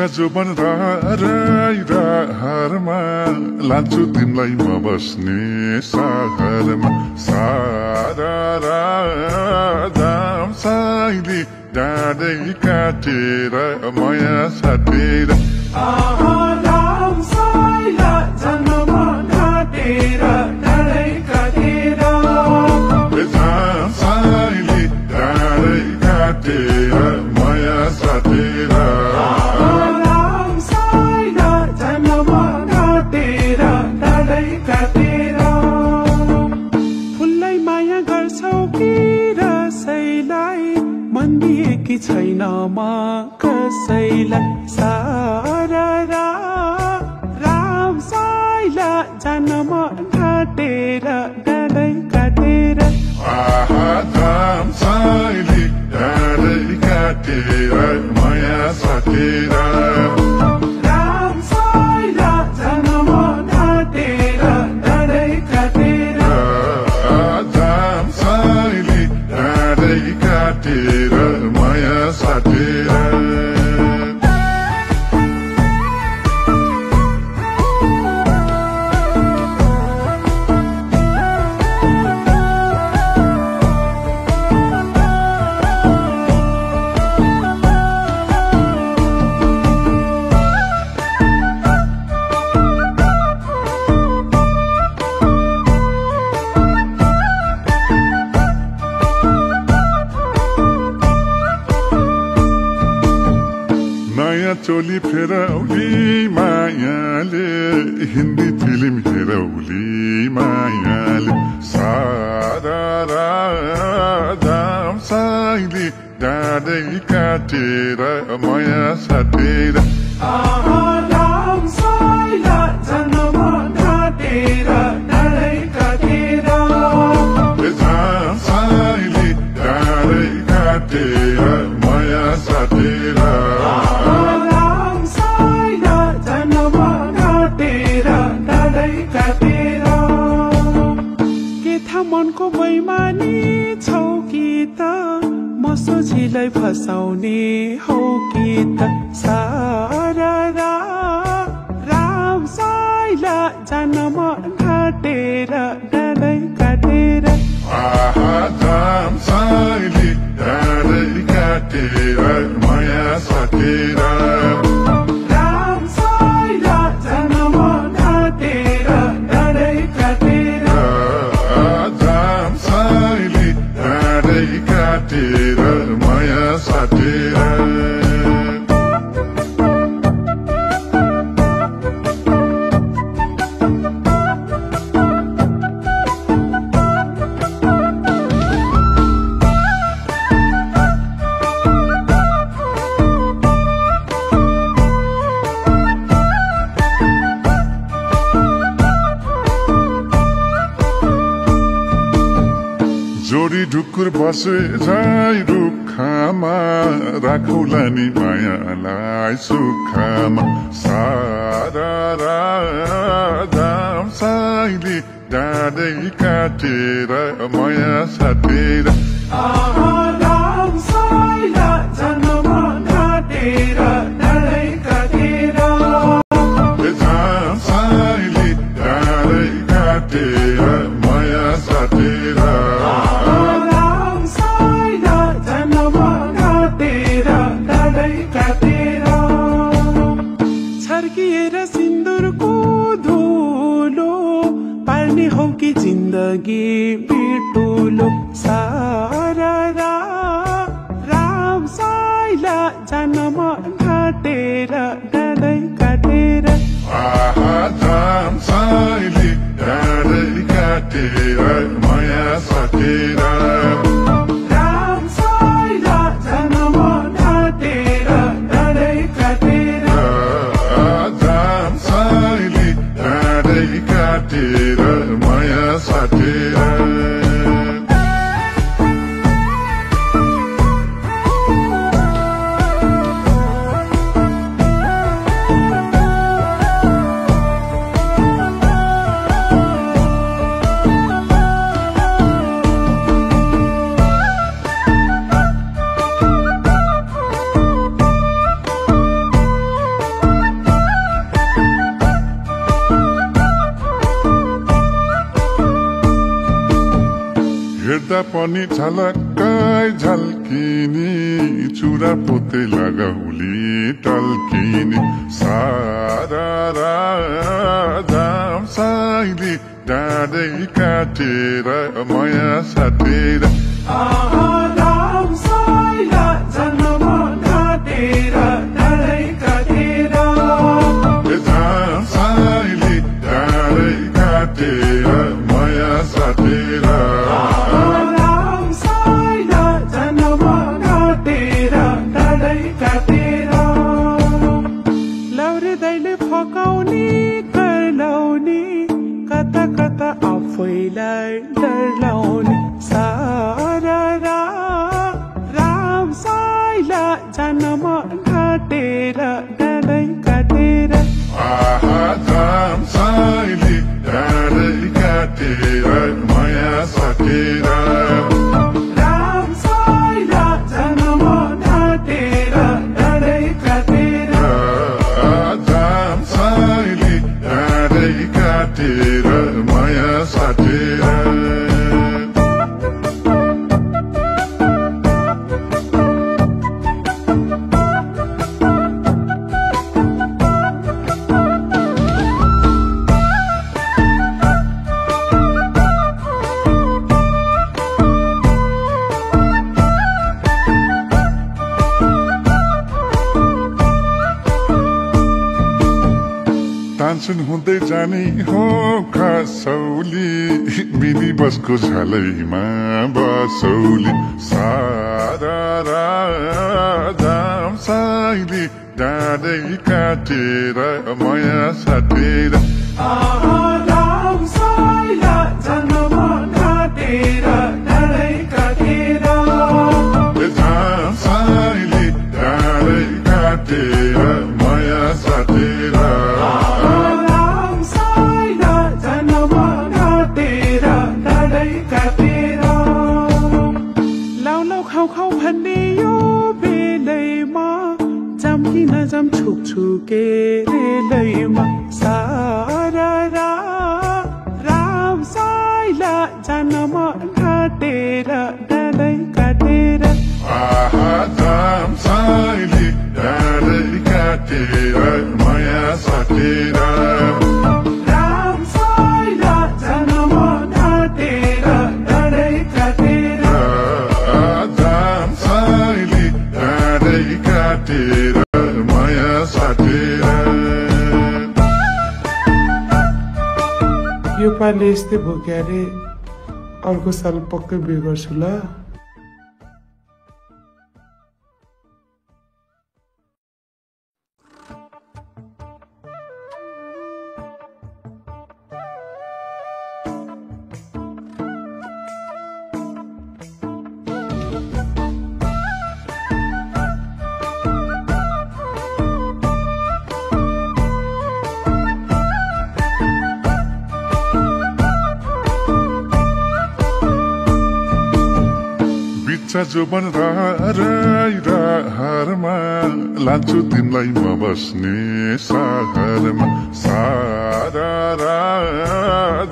जोबन रारमा लान्छु तिमलाई म बस्ने सहरमा सारा राम साइली डाँडै काटेर माया साटेर राम साइला जन्म घाटेर डाँडै काटेर राम साइली डाँडै काटेर माया साटेर राम साइला जन्म घाटेर डाँडै काटेर फुललाई माया गर्छौ कि रसैलाई मन दिएकी छैन म कसैलाई सारा राम साइला जन्म घाटेर डाँडै काटेर राम साइली डाँडै काटेर माया साटेर राम साइला जन्म घाटेर डाँडै काटेर राम साइली डाँडै काटेर माया साटेर नयाँ चोली फेरौली मायाले हिन्दी फिल्म हेरौली मायाले सारा राम साइली डाँडै काटेर माया साटेर राम साइला जन्म घाटेर डाँडै काटेर राम साइली डाँडै काटेर माया साटेर राम साइला जन्म घाटेर डाँडै काटेर के थाहा मनको बैमानी छौ कि त म सोझीलाई फसाउने हौ कि त सारा राम साइला जन्म घाटेर डाँडै काटेर राम साइली डाँडै काटेर माया साटेर राम साइला जन्म घाटेर डाँडै काटेर राम साइली डाँडै काटेर माया साटेर जोडी ढुकुर बसे जाइ रुखमा राखौला नि मायालाई सुखमा सारा राम साइली डाँडै काटेर माया साटेर राम साइला जन्म घाटेर डाँडै काटेर राम साइली डाँडै काटेर माया साटेर राम साइला जन्म घाटेर डाँडै काटेर छर्किएर सिन्दुरको धुलो पार्ने हौ कि जिन्दगी बिटुलो सारा राम साइला जन्म घाटेर डाँडै काटेर राम साइली डाँडै काटेर माया साटेर राम साइला जन्म घाटेर डाँडै काटेर राम साइली डाँडै काटेर माया साटेर हेर्दा पनि झलक्कै झल्किने चुरा पोते लगाउली टल्किने सारा राम साइली डाँडै काटेर माया साटेर राम साइला जन्म काटेर डाँडै काटेर राम साइली डाँडै काटेर माया साटेर राम साइला जन्म काटेर डाँडै काटेर लौरे दैले फकाउने करलाउने कता कता आफैलाई डरलाउने सारा राम साइला जन्म काटेर डाँडै काटेर राम साइली डाँडै काटेर माया साटेर राम साइला जन्म काटेर डाँडै काटेर राम साइली डाँडै काटेर माया साटेर तानसुन हुँदै जाने हो खसौली मिनी बसको झलैमा बसौली सारा राम साइली डाँडै काटेर माया साटेर राम साइला जन्म काटेर डाँडै काटेर राम साइली डाँडै काटेर माया साटेर राम साइला जन्म काटेर डाँडै काटेर लाउ लाउ खाउ खाउ भन्ने यो बेलैमा जम्किन जम छुक छुके रेलैमा सारा राम साइला जन्म काटेर डाँडै काटेर राम साइली डाँडै काटेर माया साटेर राम साइला जन्म काटेर डाँडै काटेर राम साइली डाँडै काटेर माया साटेर यो पालि यस्तै भयो क्यारे अर्को साल पक्कै बिहे गर्छु ल बिच्छा जोबन राहारमा लान्छु तिमीलाई म बस्ने सहरमा सारा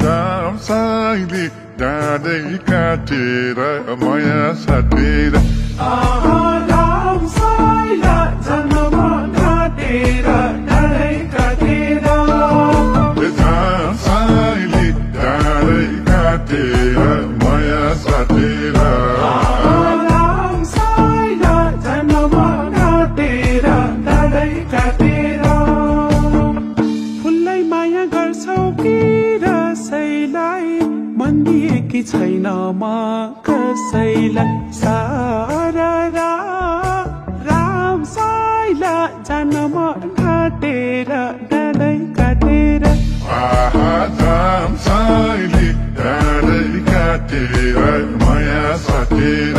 राम साइली डाँडै काटेर माया साटेर राम साइला जन्म काटेर डाँडै काटेर राम साइली डाँडै काटेर माया साटेर राम साइला जन्म काटेर डाँडै काटेर फुललाई माया गर्छौ कि रसैलाई मन दिएकी छैन म कसैलाई सारा राम साइला जन्म काटेर डाँडै काटेर राम साइली डाँडै काटेर माया साटेर